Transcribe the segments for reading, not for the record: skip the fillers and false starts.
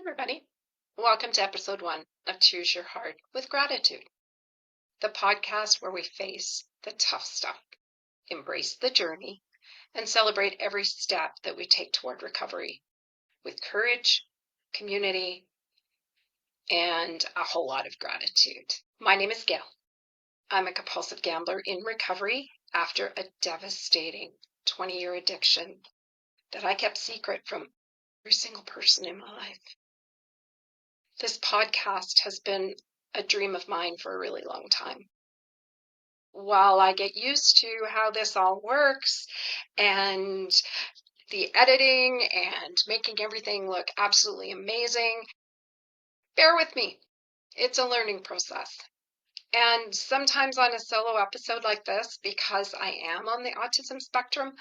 everybody. Welcome to episode 1 of Choose Your Heart with Gratitude, the podcast where we face the tough stuff, embrace the journey, and celebrate every step that we take toward recovery with courage, community, and a whole lot of gratitude. My name is Gail. I'm a compulsive gambler in recovery after a devastating 20-year addiction that I kept secret from every single person in my life. This podcast has been a dream of mine for a really long time. While I get used to how this all works and the editing and making everything look absolutely amazing, bear with me. It's a learning process. And sometimes on a solo episode like this, because I am on the autism spectrum,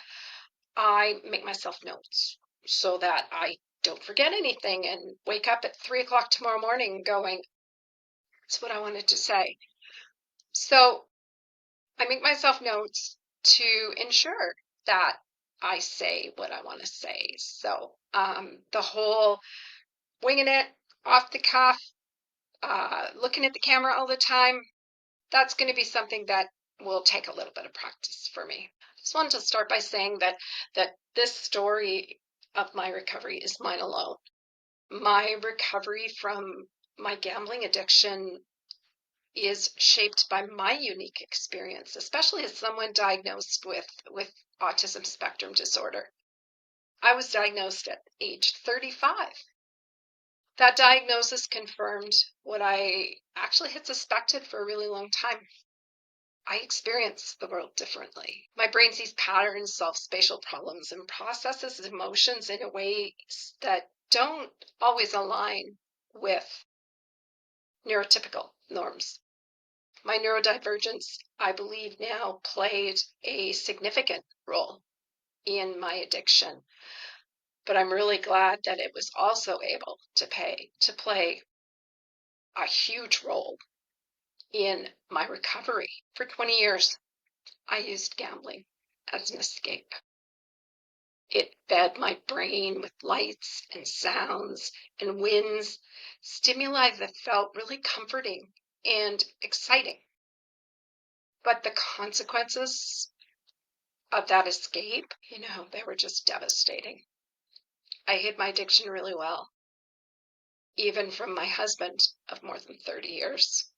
I make myself notes so that I don't forget anything and wake up at 3 o'clock tomorrow morning going, that's what I wanted to say. So I make myself notes to ensure that I say what I want to say. So the whole winging it, off the cuff, looking at the camera all the time, that's going to be something that will take a little bit of practice for me. I just wanted to start by saying that this story of my recovery is mine alone. My recovery from my gambling addiction is shaped by my unique experience, especially as someone diagnosed with autism spectrum disorder. I was diagnosed at age 35. That diagnosis confirmed what I actually had suspected for a really long time. I experience the world differently. My brain sees patterns, solves spatial problems, and processes emotions in ways that don't always align with neurotypical norms. My neurodivergence, I believe now, played a significant role in my addiction. But I'm really glad that it was also able to play a huge role in my recovery. For 20 years, I used gambling as an escape. It fed my brain with lights and sounds and winds, stimuli that felt really comforting and exciting. But the consequences of that escape, they were just devastating. I hid my addiction really well, even from my husband of more than 30 years.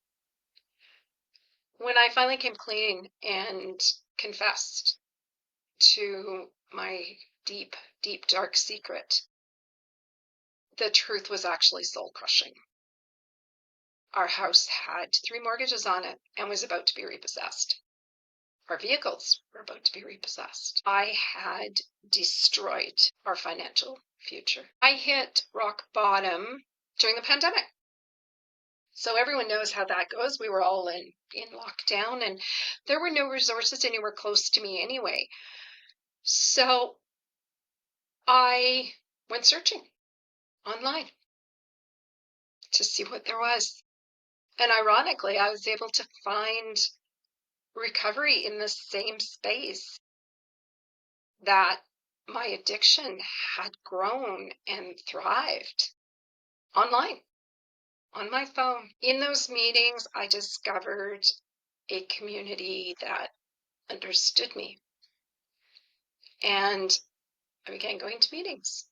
When I finally came clean and confessed to my deep, deep, dark secret, the truth was actually soul-crushing. Our house had 3 mortgages on it and was about to be repossessed. Our vehicles were about to be repossessed. I had destroyed our financial future. I hit rock bottom during the pandemic. So everyone knows how that goes. We were all in lockdown and there were no resources anywhere close to me anyway. So I went searching online to see what there was. And ironically, I was able to find recovery in the same space that my addiction had grown and thrived online, on my phone. In those meetings, I discovered a community that understood me. And I began going to meetings.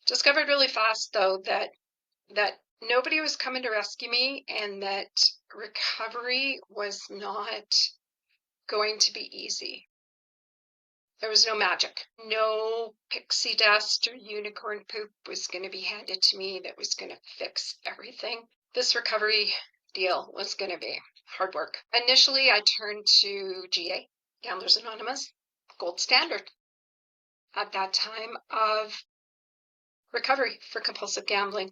Discovered really fast, though, that nobody was coming to rescue me and that recovery was not going to be easy. There was no magic. No pixie dust or unicorn poop was going to be handed to me that was going to fix everything. This recovery deal was going to be hard work. Initially, I turned to GA, Gamblers Anonymous, gold standard at that time of recovery for compulsive gambling.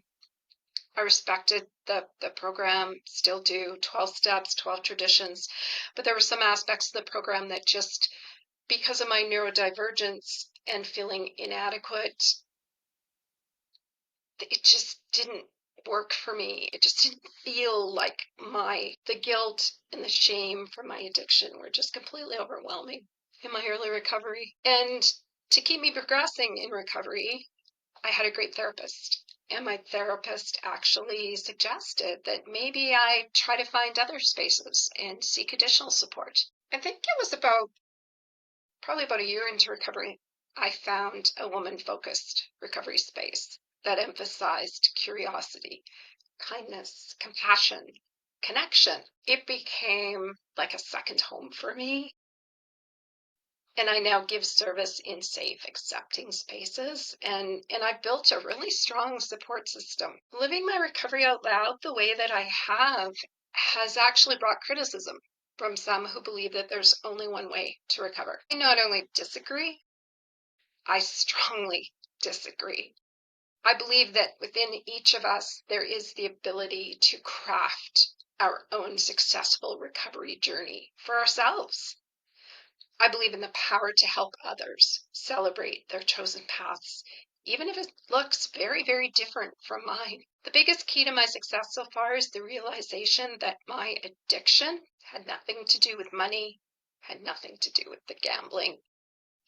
I respected the program, still do, 12 steps, 12 traditions, but there were some aspects of the program that just, because of my neurodivergence and feeling inadequate, it just didn't work for me. It just didn't feel like the guilt and the shame for my addiction were just completely overwhelming in my early recovery. And to keep me progressing in recovery, I had a great therapist. And my therapist actually suggested that maybe I try to find other spaces and seek additional support. I think it was probably about a year into recovery, I found a woman-focused recovery space that emphasized curiosity, kindness, compassion, connection. It became like a second home for me. And I now give service in safe, accepting spaces. And I've built a really strong support system. Living my recovery out loud the way that I have has actually brought criticism from some who believe that there's only one way to recover. I not only disagree, I strongly disagree. I believe that within each of us, there is the ability to craft our own successful recovery journey for ourselves. I believe in the power to help others celebrate their chosen paths, even if it looks very, very different from mine. The biggest key to my success so far is the realization that my addiction had nothing to do with money, had nothing to do with the gambling,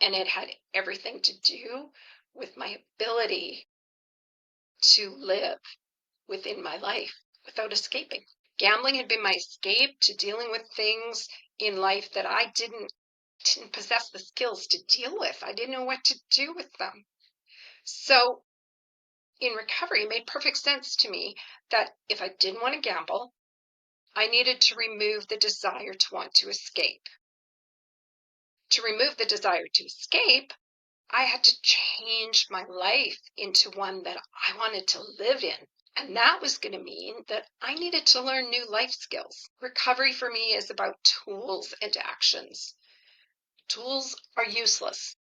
and it had everything to do with my ability to live within my life without escaping. Gambling had been my escape to dealing with things in life that I didn't possess the skills to deal with. I didn't know what to do with them. So in recovery, it made perfect sense to me that if I didn't want to gamble, I needed to remove the desire to want to escape. To remove the desire to escape, I had to change my life into one that I wanted to live in. And that was going to mean that I needed to learn new life skills. Recovery for me is about tools and actions. Tools are useless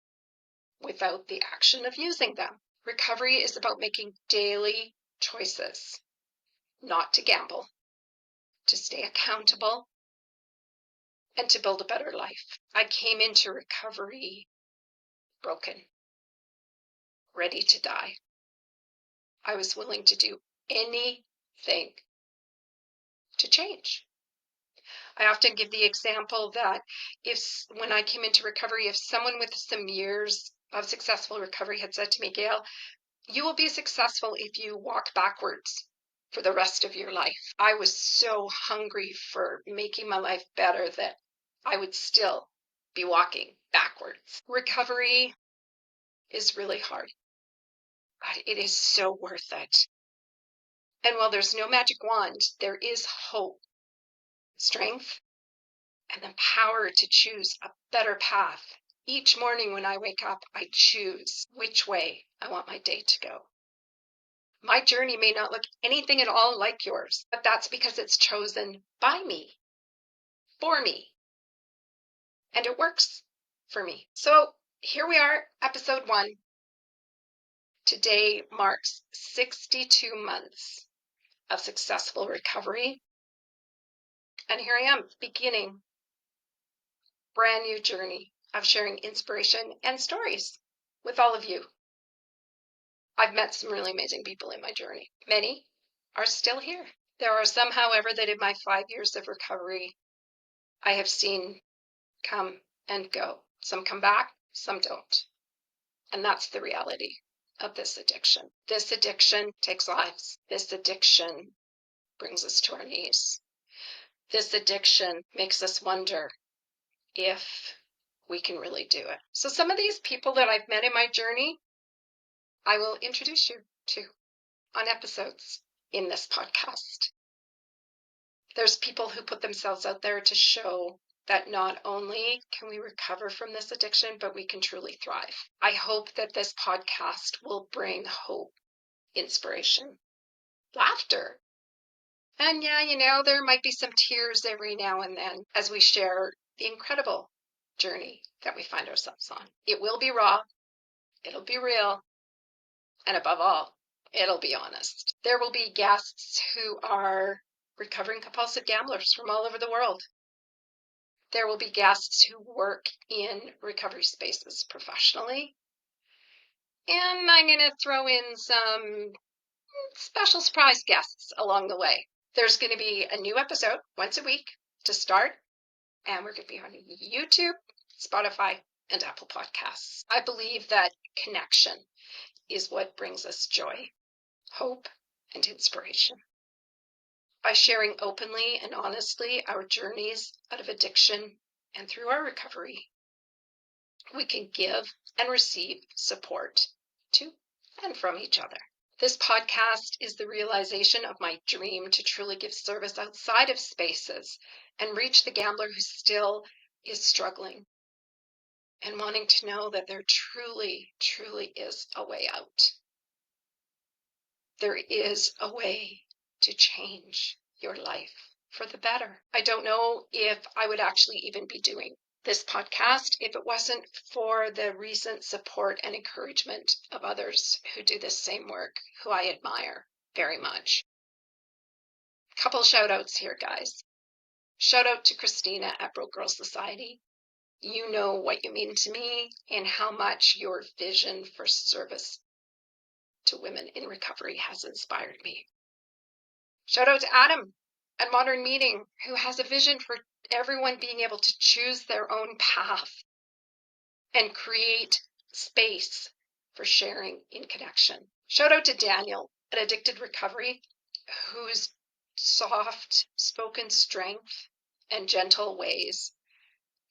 without the action of using them. Recovery is about making daily choices, not to gamble, to stay accountable, and to build a better life. I came into recovery broken, ready to die. I was willing to do anything to change. I often give the example that when I came into recovery, if someone with some years of successful recovery had said to me, Gail, you will be successful if you walk backwards for the rest of your life. I was so hungry for making my life better that I would still be walking backwards. Recovery is really hard, but it is so worth it. And while there's no magic wand, there is hope, strength, and the power to choose a better path. Each morning when I wake up, I choose which way I want my day to go. My journey may not look anything at all like yours, but that's because it's chosen by me, for me, and it works for me. So here we are, episode 1. Today marks 62 months of successful recovery. And here I am, beginning brand new journey of sharing inspiration and stories with all of you. I've met some really amazing people in my journey. Many are still here. There are some, however, that in my 5 years of recovery, I have seen come and go. Some come back, some don't. And that's the reality of this addiction. This addiction takes lives. This addiction brings us to our knees. This addiction makes us wonder if we can really do it. So some of these people that I've met in my journey, I will introduce you to on episodes in this podcast. There's people who put themselves out there to show that not only can we recover from this addiction, but we can truly thrive. I hope that this podcast will bring hope, inspiration, laughter. And yeah, there might be some tears every now and then as we share the incredible journey that we find ourselves on. It will be raw, it'll be real, and above all, it'll be honest. There will be guests who are recovering compulsive gamblers from all over the world. There will be guests who work in recovery spaces professionally. And I'm going to throw in some special surprise guests along the way. There's going to be a new episode once a week to start, and we're going to be on YouTube, Spotify, and Apple Podcasts. I believe that connection is what brings us joy. hope, and inspiration. By sharing openly and honestly our journeys out of addiction and through our recovery, we can give and receive support to and from each other. This podcast is the realization of my dream to truly give service outside of spaces and reach the gambler who still is struggling and wanting to know that there truly, truly is a way out. There is a way to change your life for the better. I don't know if I would actually even be doing this podcast if it wasn't for the recent support and encouragement of others who do this same work, who I admire very much. Couple shout outs here, guys. Shout out to Christina at Broke Girl Society. You know what you mean to me and how much your vision for service to women in recovery has inspired me. Shout out to Adam at Modern Meeting, who has a vision for everyone being able to choose their own path and create space for sharing in connection. Shout out to Daniel at Addicted Recovery, whose soft-spoken strength and gentle ways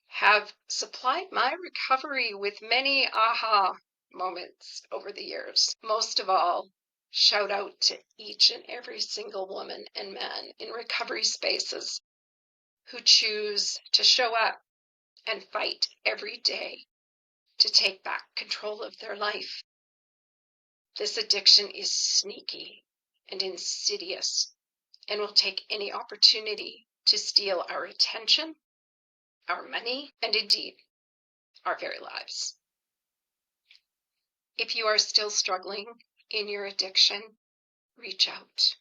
have supplied my recovery with many aha moments over the years. Most of all, shout out to each and every single woman and man in recovery spaces who choose to show up and fight every day to take back control of their life. This addiction is sneaky and insidious and will take any opportunity to steal our attention, our money, and indeed, our very lives. If you are still struggling in your addiction, reach out.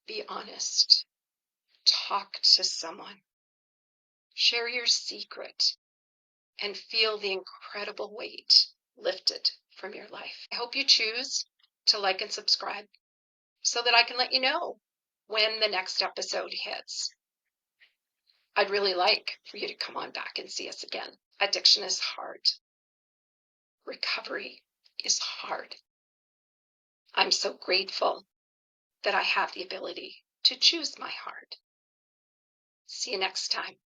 Be honest. Talk to someone. Share your secret and feel the incredible weight lifted from your life. I hope you choose to like and subscribe so that I can let you know when the next episode hits. I'd really like for you to come on back and see us again. Addiction is hard. Recovery is hard. I'm so grateful that I have the ability to choose my heart. See you next time.